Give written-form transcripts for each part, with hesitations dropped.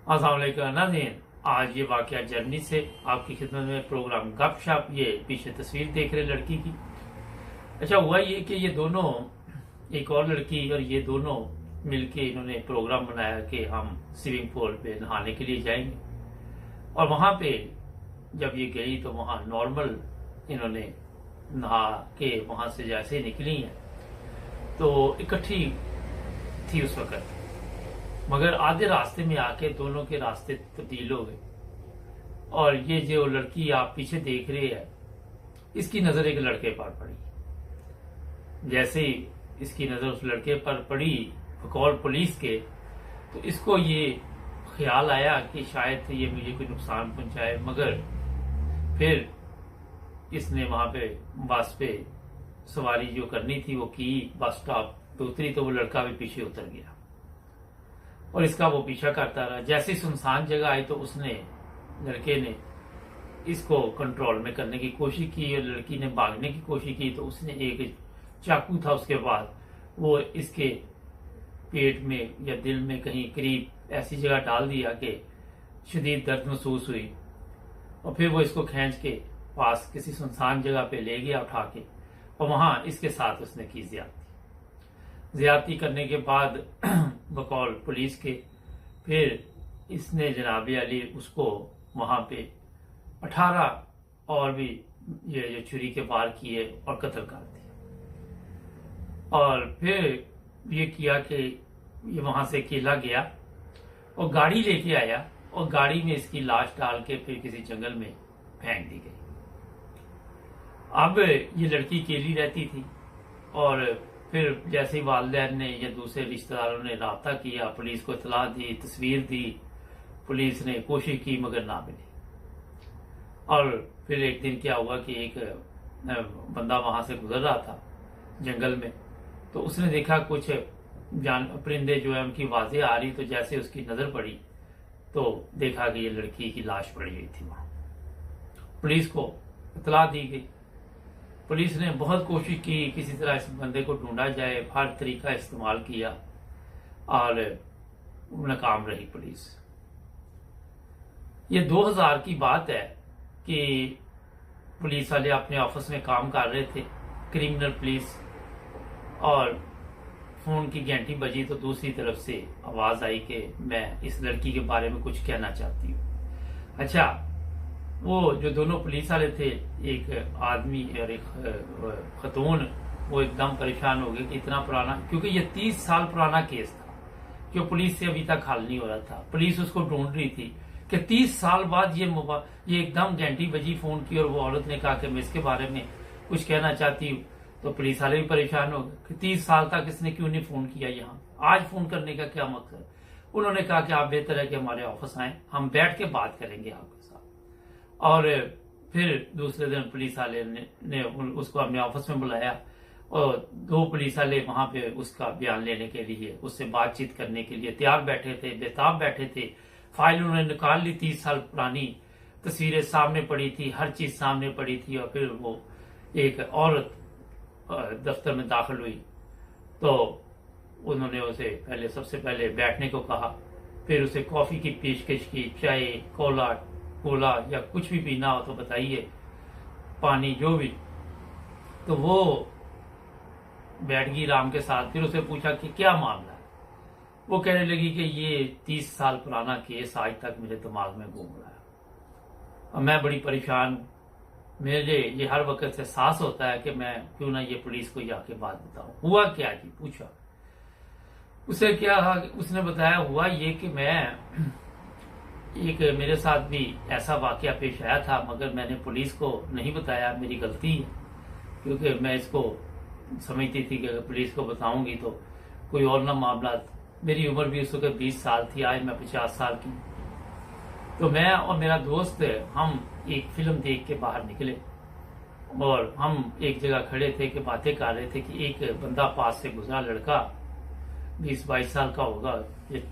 अस्सलाम वालेकुम नाज़रीन, आज ये वाकया जर्नी से आपकी खिदमत में प्रोग्राम गपशप। ये पीछे तस्वीर देख रहे लड़की की। अच्छा, हुआ ये कि ये दोनों, एक और लड़की और ये दोनों मिलके इन्होंने प्रोग्राम बनाया कि हम स्विमिंग पूल पे नहाने के लिए जाएंगे। और वहां पे जब ये गई तो वहां नॉर्मल इन्होंने नहा के वहां से जैसे निकली हैं तो इकट्ठी थी उस वक्त, मगर आधे रास्ते में आके दोनों के रास्ते तब्दील हो गए। और ये जो लड़की आप पीछे देख रहे हैं, इसकी नजर एक लड़के पर पड़ी। जैसे ही इसकी नजर उस लड़के पर पड़ी बकौल पुलिस के, तो इसको ये ख्याल आया कि शायद ये मुझे कोई नुकसान पहुंचाए। मगर फिर इसने वहां पे बस पे सवारी जो करनी थी वो की, बस स्टॉप पे उतरी तो वो लड़का भी पीछे उतर गया और इसका वो पीछा करता रहा। जैसे सुनसान जगह आई तो उसने, लड़के ने इसको कंट्रोल में करने की कोशिश की और लड़की ने भागने की कोशिश की तो उसने एक चाकू था उसके बाद वो इसके पेट में या दिल में कहीं करीब ऐसी जगह डाल दिया कि शदीद दर्द महसूस हुई। और फिर वो इसको खींच के पास किसी सुनसान जगह पे ले गया उठा के, और वहां इसके साथ उसने की ज्यादती करने के बाद बकौल पुलिस के फिर इसने जनाब अली उसको वहां पे 18 और भी ये जो छुरी के वार किए और कत्ल कर दिया। और फिर ये किया कि ये वहां से अकेला गया और गाड़ी लेके आया और गाड़ी में इसकी लाश डाल के फिर किसी जंगल में फेंक दी गई। अब ये लड़की अकेली रहती थी और फिर जैसे ही वालिदैन ने या दूसरे रिश्तेदारों ने राब्ता किया, पुलिस को इतला दी, तस्वीर दी, पुलिस ने कोशिश की मगर ना मिली। और फिर एक दिन क्या हुआ कि एक बंदा वहां से गुजर रहा था जंगल में, तो उसने देखा कुछ परिंदे जो है उनकी आवाजें आ रही, तो जैसे उसकी नजर पड़ी तो देखा कि ये लड़की की लाश पड़ी हुई थी वहां। पुलिस को इतला दी गई। पुलिस ने बहुत कोशिश की किसी तरह इस बंदे को ढूंढा जाए, हर तरीका इस्तेमाल किया और नाकाम रही पुलिस। ये 2000 की बात है कि पुलिस वाले अपने ऑफिस में काम कर रहे थे, क्रिमिनल पुलिस, और फोन की घंटी बजी तो दूसरी तरफ से आवाज आई कि मैं इस लड़की के बारे में कुछ कहना चाहती हूँ। अच्छा, वो जो दोनों पुलिस वाले थे, एक आदमी और एक खतून, वो एकदम परेशान हो गए कि इतना पुराना, क्योंकि ये 30 साल पुराना केस था जो पुलिस से अभी तक हल नहीं हो रहा था। पुलिस उसको ढूंढ रही थी कि 30 साल बाद ये एकदम घंटी बजी फोन की और वो औरत ने कहा कि मैं इसके बारे में कुछ कहना चाहती हूँ। तो पुलिस वाले भी परेशान हो गए कि 30 साल तक इसने क्यों नहीं फोन किया, यहाँ आज फोन करने का क्या मकसद। उन्होंने कहा कि आप बेहतर है कि हमारे ऑफिस आए, हम बैठ के बात करेंगे आपके साथ। और फिर दूसरे दिन पुलिस वाले ने उसको अपने ऑफिस में बुलाया और 2 पुलिस वाले वहां पे उसका बयान लेने के लिए, उससे बातचीत करने के लिए तैयार बैठे थे, बेताब बैठे थे। फाइल उन्होंने निकाल ली, 30 साल पुरानी तस्वीरें सामने पड़ी थी, हर चीज सामने पड़ी थी। और फिर वो एक औरत दफ्तर में दाखिल हुई तो उन्होंने उसे सबसे पहले बैठने को कहा, फिर उसे कॉफी की पेशकश की, चाय, कोला या कुछ भी पीना हो तो बताइए, पानी जो भी। तो वो बैठ गई राम के साथ। फिर उसे पूछा कि क्या मामला है। वो कहने लगी कि ये 30 साल पुराना केस आज तक मेरे दिमाग में घूम रहा है और मैं बड़ी परेशान हूं। मेरे ये हर वक्त एहसास होता है कि मैं क्यों ना ये पुलिस को जाके बात बताऊं। हुआ क्या जी, पूछा। उसे क्या, उसने बताया हुआ ये कि मैं एक, मेरे साथ भी ऐसा वाकया पेश आया था मगर मैंने पुलिस को नहीं बताया, मेरी गलती है, क्योंकि मैं इसको समझती थी कि अगर पुलिस को बताऊंगी तो कोई और ना मामला। मेरी उम्र भी उस वक्त 20 साल थी, आज मैं 50 साल की। तो मैं और मेरा दोस्त, हम एक फिल्म देख के बाहर निकले और हम एक जगह खड़े थे कि बातें कर रहे थे कि एक बंदा पास से गुजरा, लड़का 20-22 साल का होगा, ये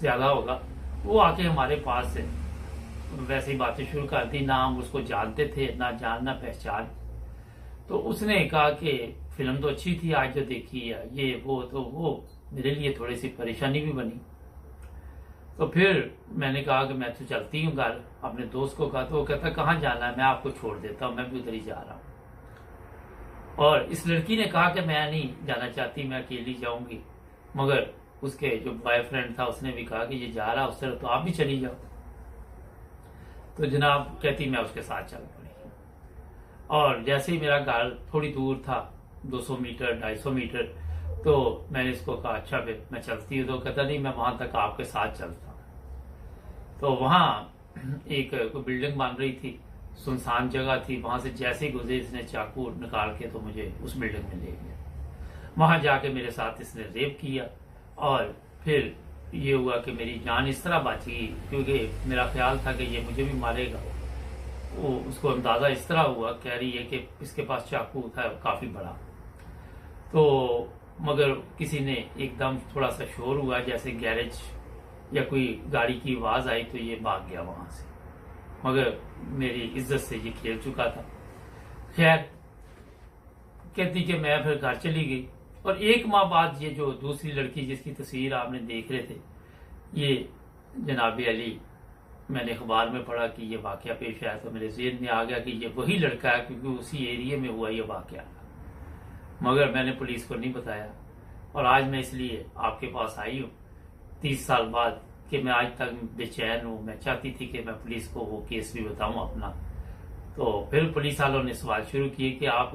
ज्यादा होगा। वो आके हमारे पास से वैसे ही बातें शुरू कर दी, ना हम उसको जानते थे, ना जान ना पहचान। तो उसने कहा कि फिल्म तो अच्छी थी आज जो देखी है, ये वो। तो वो मेरे लिए थोड़ी सी परेशानी भी बनी। तो फिर मैंने कहा कि मैं तो चलती हूँ घर, अपने दोस्त को कहा। तो वो कहता कहाँ जाना है, मैं आपको छोड़ देता हूँ, मैं भी उधर ही जा रहा हूँ। और इस लड़की ने कहा कि मैं नहीं जाना चाहती, मैं अकेली जाऊंगी। मगर उसके जो बॉयफ्रेंड था उसने भी कहा कि ये जा रहा उस तरह, तो आप भी चली जाओ। तो जनाब कहती मैं उसके साथ चल पड़ी। और जैसे ही मेरा घर थोड़ी दूर था, 200 मीटर 250 मीटर, तो मैंने इसको कहा अच्छा फिर मैं चलती हूँ। तो कहता नहीं, मैं वहां तक आपके साथ चलता हूँ। तो वहां एक कोई बिल्डिंग बन रही थी, सुनसान जगह थी, वहां से जैसे ही गुजरे इसने चाकू निकाल के तो मुझे उस बिल्डिंग में ले गया। वहां जाके मेरे साथ इसने रेप किया। और फिर ये हुआ कि मेरी जान इस तरह बची, क्योंकि मेरा ख्याल था कि ये मुझे भी मारेगा। वो उसको अंदाजा इस तरह हुआ, कह रही है कि इसके पास चाकू था काफी बड़ा। तो मगर किसी ने एकदम थोड़ा सा शोर हुआ, जैसे गैरेज या कोई गाड़ी की आवाज आई, तो ये भाग गया वहां से। मगर मेरी इज्जत से ये खेल चुका था। खैर, कहती कि मैं फिर घर चली गई। और एक माह बाद ये जो दूसरी लड़की जिसकी तस्वीर आपने देख रहे थे, ये जनाब अली, मैंने अखबार में पढ़ा कि ये वाकया पेश आया, तो मेरे ज़हन में आ गया कि ये वही लड़का है, क्योंकि उसी एरिया में हुआ ये वाकया। मगर मैंने पुलिस को नहीं बताया। और आज मैं इसलिए आपके पास आई हूँ 30 साल बाद कि मैं आज तक बेचैन हूँ। मैं चाहती थी कि मैं पुलिस को वो केस भी बताऊं अपना। तो फिर पुलिस वालों ने सवाल शुरू किए कि आप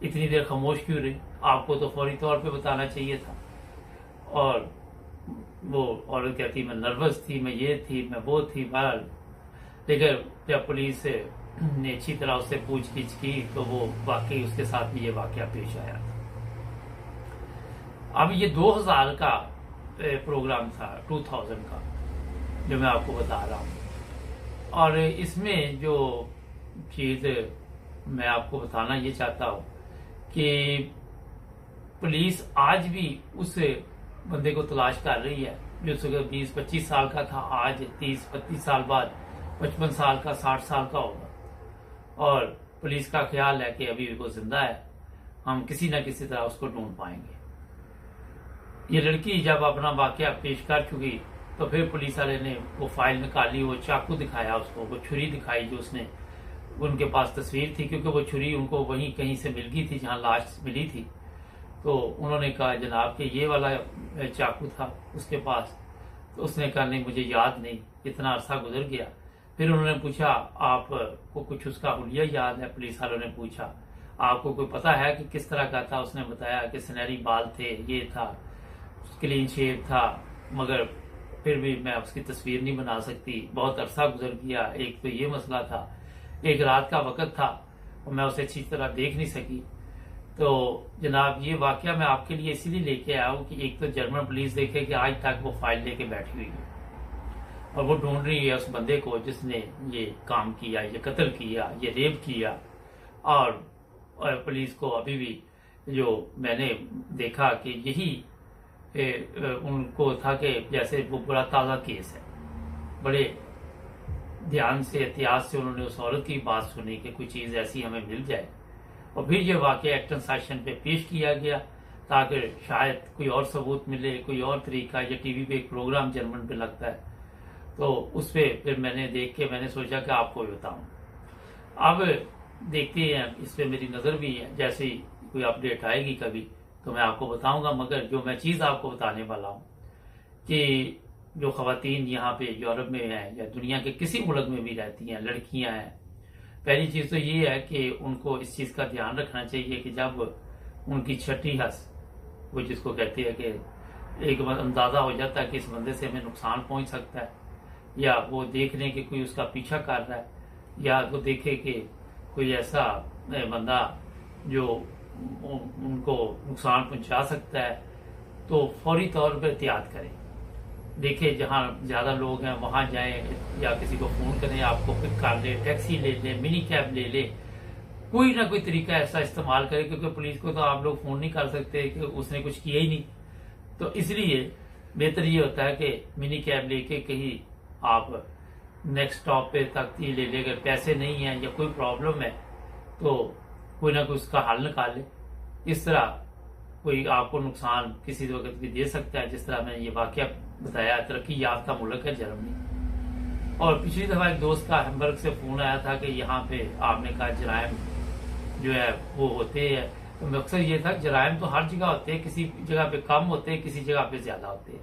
इतनी देर खामोश क्यों रहे, आपको तो फौरी तौर पे बताना चाहिए था। और वो औरत कहती मैं नर्वस थी, मैं ये थी, मैं वो थी, बहरहाल। लेकिन जब पुलिस ने अच्छी तरह उससे पूछगिछ की तो वो वाकई उसके साथ भी ये वाकया पेश आया था। अब ये 2000 का प्रोग्राम था, 2000 का, जो मैं आपको बता रहा हूँ। और इसमें जो चीज मैं आपको बताना ये चाहता हूँ कि पुलिस आज भी उस बंदे को तलाश कर रही है जो सुबह 20-25 साल का था, आज 30-35 साल बाद 55 साल का, 60 साल का होगा। और पुलिस का ख्याल है कि अभी भी वो जिंदा है, हम किसी न किसी तरह उसको ढूंढ पाएंगे। ये लड़की जब अपना वाकया पेश कर चुकी तो फिर पुलिस वाले ने वो फाइल निकाली, वो चाकू दिखाया उसको, वो छुरी दिखाई जो उसने, उनके पास तस्वीर थी, क्योंकि वो छुरी उनको वहीं कहीं से मिल गई थी जहां लाश मिली थी। तो उन्होंने कहा जनाब कि ये वाला चाकू था उसके पास। तो उसने कहा नहीं मुझे याद नहीं, इतना अरसा गुजर गया। फिर उन्होंने पूछा आपको कुछ उसका हुलिया याद है? पुलिस वालों ने पूछा आपको कोई पता है कि किस तरह का था? उसने बताया कि सुनहरी बाल थे, ये था, क्लीन शेव था। मगर फिर भी मैं उसकी तस्वीर नहीं बना सकती, बहुत अरसा गुजर गया। एक तो ये मसला था, एक रात का वक्त था और मैं उसे अच्छी तरह देख नहीं सकी। तो जनाब ये वाकया मैं आपके लिए इसीलिए लेके आया हूँ कि एक तो जर्मन पुलिस देखे कि आज तक वो फाइल लेके बैठी हुई है और वो ढूंढ रही है उस बंदे को जिसने ये काम किया, ये कत्ल किया, ये रेप किया। और पुलिस को अभी भी जो मैंने देखा कि यही उनको था कि जैसे वो बड़ा ताज़ा केस है, बड़े ध्यान से एहतियात से उन्होंने उस औरत की बात सुनी कि कोई चीज़ ऐसी हमें मिल जाए। और फिर ये वाकया एक्शन सेशन पे पेश किया गया ताकि शायद कोई और सबूत मिले, कोई और तरीका। या टीवी पे एक प्रोग्राम जर्मन पे लगता है, तो उस पर फिर मैंने देख के मैंने सोचा कि आपको बताऊं। अब देखते हैं, इस पे मेरी नज़र भी है, जैसे ही कोई अपडेट आएगी कभी तो मैं आपको बताऊंगा। मगर जो मैं चीज़ आपको बताने वाला हूँ कि जो खवातीन यहाँ पे यूरोप में हैं या दुनिया के किसी मुल्क में भी रहती हैं, लड़कियां हैं, पहली चीज़ तो ये है कि उनको इस चीज़ का ध्यान रखना चाहिए कि जब उनकी छठी हंस, वो जिसको कहते हैं कि एक अंदाज़ा हो जाता है कि इस बंदे से हमें नुकसान पहुंच सकता है, या वो देख लें कि कोई उसका पीछा कर रहा है, या वो देखे कि कोई ऐसा बंदा जो उनको नुकसान पहुंचा सकता है, तो फौरी तौर पर एहतियात करें। देखें जहाँ ज़्यादा लोग हैं वहाँ जाएं, या किसी को फ़ोन करें, आपको पिक कर ले, टैक्सी ले ले, मिनी कैब ले ले, कोई ना कोई तरीका ऐसा इस्तेमाल करें, क्योंकि पुलिस को तो आप लोग फ़ोन नहीं कर सकते कि उसने कुछ किया ही नहीं। तो इसलिए बेहतर ये होता है कि मिनी कैब लेके कहीं आप नेक्स्ट स्टॉप पे तक ही ले ले। अगर पैसे नहीं हैं या कोई प्रॉब्लम है तो कोई ना कोई उसका हल निकाले। इस तरह कोई आपको नुकसान किसी वक्त भी दे सकता है, जिस तरह मैंने ये वाकया बताया तरक्की याफ्ता मुल्क है जर्मनी। और पिछली दफा एक दोस्त का हैम्बर्ग से फोन आया था कि यहाँ पे आपने कहा जराइम जो है वो होते हैं, तो मकसद ये था जराइम तो हर जगह होते हैं, किसी जगह पे कम होते हैं, किसी जगह पे ज्यादा होते हैं।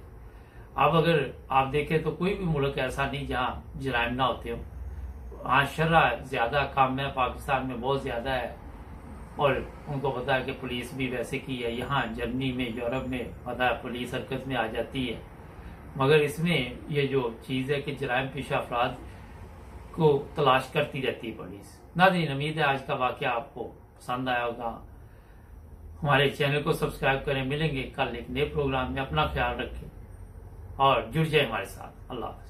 अब अगर आप देखें तो कोई भी मुल्क ऐसा नहीं जहाँ जराइम ना होते हो। हाँ, शर्रा ज्यादा कम है, पाकिस्तान में बहुत ज्यादा है, और उनको पता है कि पुलिस भी वैसे की है। यहाँ जर्मनी में, यूरोप में पता है पुलिस हरकत में आ जाती है, मगर इसमें ये जो चीज है कि जराइम पेशा अफराद को तलाश करती रहती है पुलिस। नाज़रीन, उम्मीद है आज का वाकया आपको पसंद आया होगा। हमारे चैनल को सब्सक्राइब करें। मिलेंगे कल एक नए प्रोग्राम में। अपना ख्याल रखें और जुड़ जाए हमारे साथ। अल्लाह हाफ़िज़।